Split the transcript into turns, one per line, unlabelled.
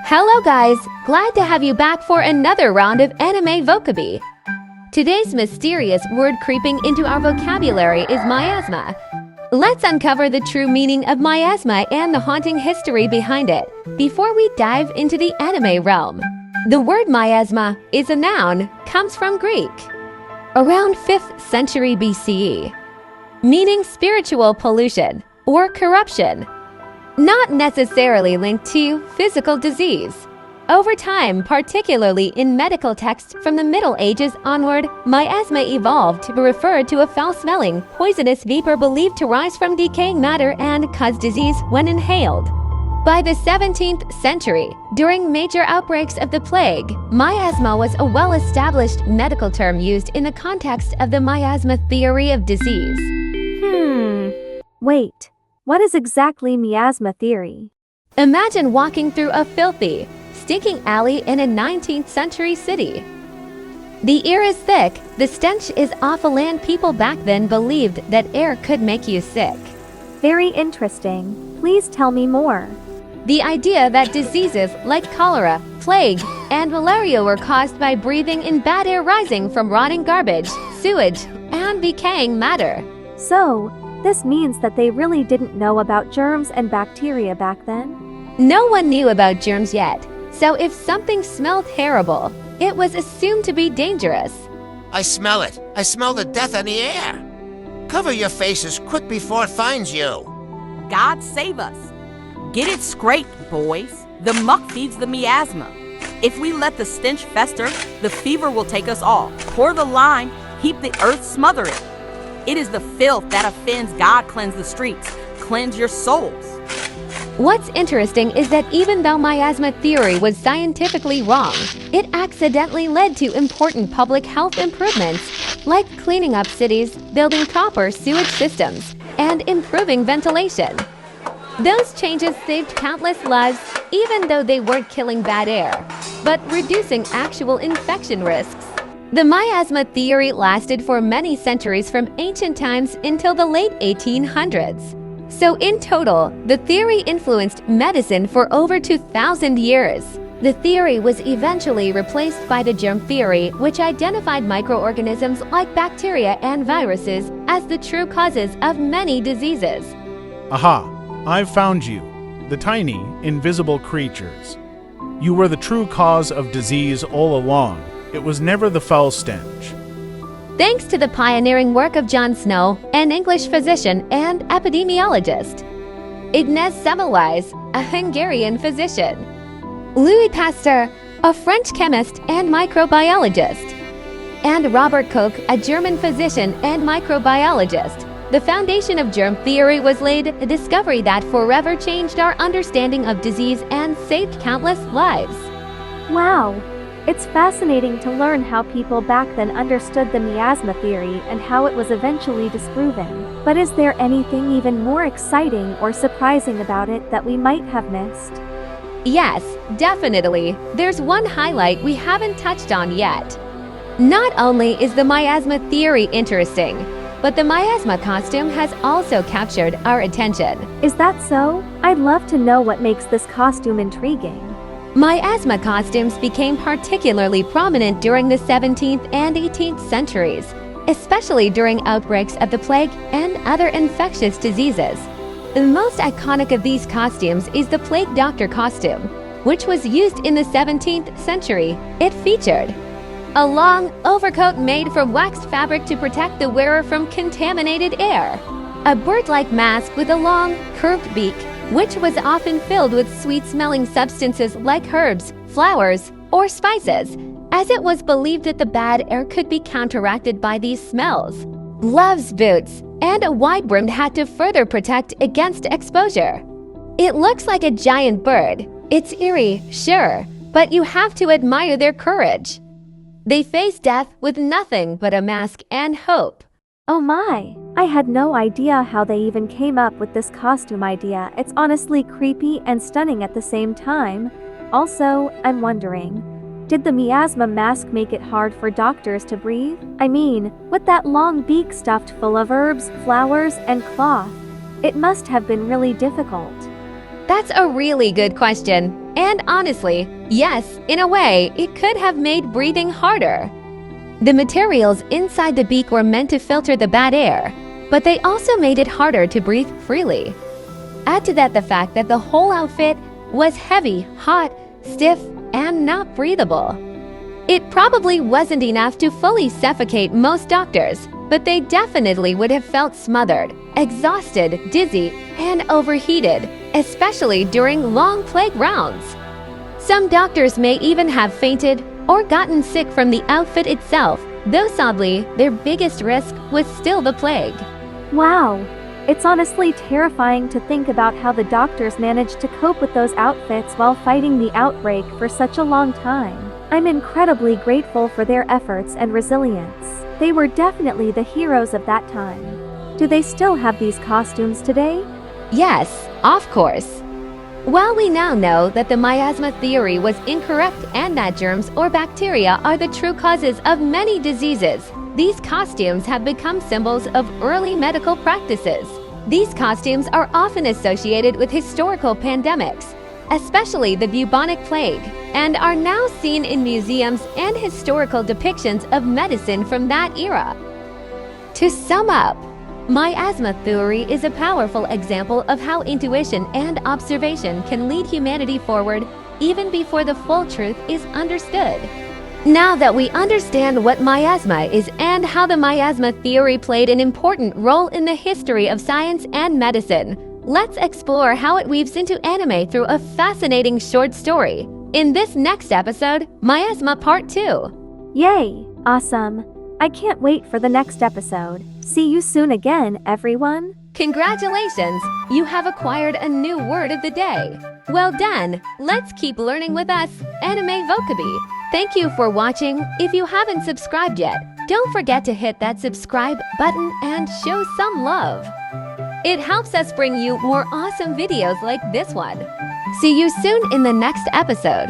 Hello guys, glad to have you back for another round of anime vocabulary. Today's mysterious word creeping into our vocabulary is miasma. Let's uncover the true meaning of miasma and the haunting history behind it before we dive into the anime realm. The word miasma is a noun, comes from Greek, around 5th century BCE, meaning spiritual pollution or corruption, not necessarily linked to physical disease. Over time, particularly in medical texts from the Middle Ages onward, miasma evolved to refer to a foul-smelling, poisonous vapor believed to rise from decaying matter and cause disease when inhaled. By the 17th century, during major outbreaks of the plague, miasma was a well-established medical term used in the context of the miasma theory of disease.
Wait, what is exactly miasma theory?
Imagine walking through a filthy, stinking alley in a 19th century city. The air is thick, the stench is awful, and people back then believed that air could make you sick.
Very interesting. Please tell me more.
The idea that diseases like cholera, plague, and malaria were caused by breathing in bad air rising from rotting garbage, sewage, and decaying matter.
So, this means that they really didn't know about germs and bacteria back then?
No one knew about germs yet, so if something smelled terrible, it was assumed to be dangerous.
I smell it. I smell the death in the air. Cover your faces quick before it finds you.
God save us. Get it scraped, boys. The muck feeds the miasma. If we let the stench fester, the fever will take us all. Pour the lime, heap the earth, smother it. It is the filth that offends God. Cleanse the streets. Cleanse your souls.
What's interesting is that even though miasma theory was scientifically wrong, it accidentally led to important public health improvements, like cleaning up cities, building proper sewage systems, and improving ventilation. Those changes saved countless lives, even though they weren't killing bad air, but reducing actual infection risks. The miasma theory lasted for many centuries from ancient times until the late 1800s. So in total, the theory influenced medicine for over 2,000 years. The theory was eventually replaced by the germ theory, which identified microorganisms like bacteria and viruses as the true causes of many diseases.
Aha! I've found you, the tiny, invisible creatures. You were the true cause of disease all along. It was never the foul stench.
Thanks to the pioneering work of John Snow, an English physician and epidemiologist, Ignaz Semmelweis, a Hungarian physician, Louis Pasteur, a French chemist and microbiologist, and Robert Koch, a German physician and microbiologist, the foundation of germ theory was laid, a discovery that forever changed our understanding of disease and saved countless lives.
Wow! It's fascinating to learn how people back then understood the miasma theory and how it was eventually disproven. But is there anything even more exciting or surprising about it that we might have missed?
Yes, definitely. There's one highlight we haven't touched on yet. Not only is the miasma theory interesting, but the miasma costume has also captured our attention.
Is that so? I'd love to know what makes this costume intriguing.
Miasma costumes became particularly prominent during the 17th and 18th centuries, especially during outbreaks of the plague and other infectious diseases. The most iconic of these costumes is the plague doctor costume, which was used in the 17th century. It featured a long overcoat made from waxed fabric to protect the wearer from contaminated air, a bird-like mask with a long, curved beak, which was often filled with sweet-smelling substances like herbs, flowers, or spices, as it was believed that the bad air could be counteracted by these smells. Gloves, boots, and a wide-brimmed hat to further protect against exposure. It looks like a giant bird. It's eerie, sure, but you have to admire their courage. They face death with nothing but a mask and hope.
Oh my! I had no idea how they even came up with this costume idea. It's honestly creepy and stunning at the same time. Also, I'm wondering, did the miasma mask make it hard for doctors to breathe? I mean, with that long beak stuffed full of herbs, flowers, and cloth, it must have been really difficult.
That's a really good question. And honestly, yes, in a way, it could have made breathing harder. The materials inside the beak were meant to filter the bad air, but they also made it harder to breathe freely. Add to that the fact that the whole outfit was heavy, hot, stiff, and not breathable. It probably wasn't enough to fully suffocate most doctors, but they definitely would have felt smothered, exhausted, dizzy, and overheated, especially during long plague rounds. Some doctors may even have fainted or gotten sick from the outfit itself, though sadly, their biggest risk was still the plague.
Wow. It's honestly terrifying to think about how the doctors managed to cope with those outfits while fighting the outbreak for such a long time. I'm incredibly grateful for their efforts and resilience. They were definitely the heroes of that time. Do they still have these costumes today?
Yes, of course. While we now know that the miasma theory was incorrect and that germs or bacteria are the true causes of many diseases, these costumes have become symbols of early medical practices. These costumes are often associated with historical pandemics, especially the bubonic plague, and are now seen in museums and historical depictions of medicine from that era. To sum up, miasma theory is a powerful example of how intuition and observation can lead humanity forward even before the full truth is understood. Now that we understand what miasma is and how the miasma theory played an important role in the history of science and medicine, let's explore how it weaves into anime through a fascinating short story. In this next episode, Miasma Part 2.
Yay! Awesome. I can't wait for the next episode. See you soon again, everyone.
Congratulations! You have acquired a new word of the day. Well done! Let's keep learning with us, Anime Vocabulary. Thank you for watching. If you haven't subscribed yet, don't forget to hit that subscribe button and show some love. It helps us bring you more awesome videos like this one. See you soon in the next episode.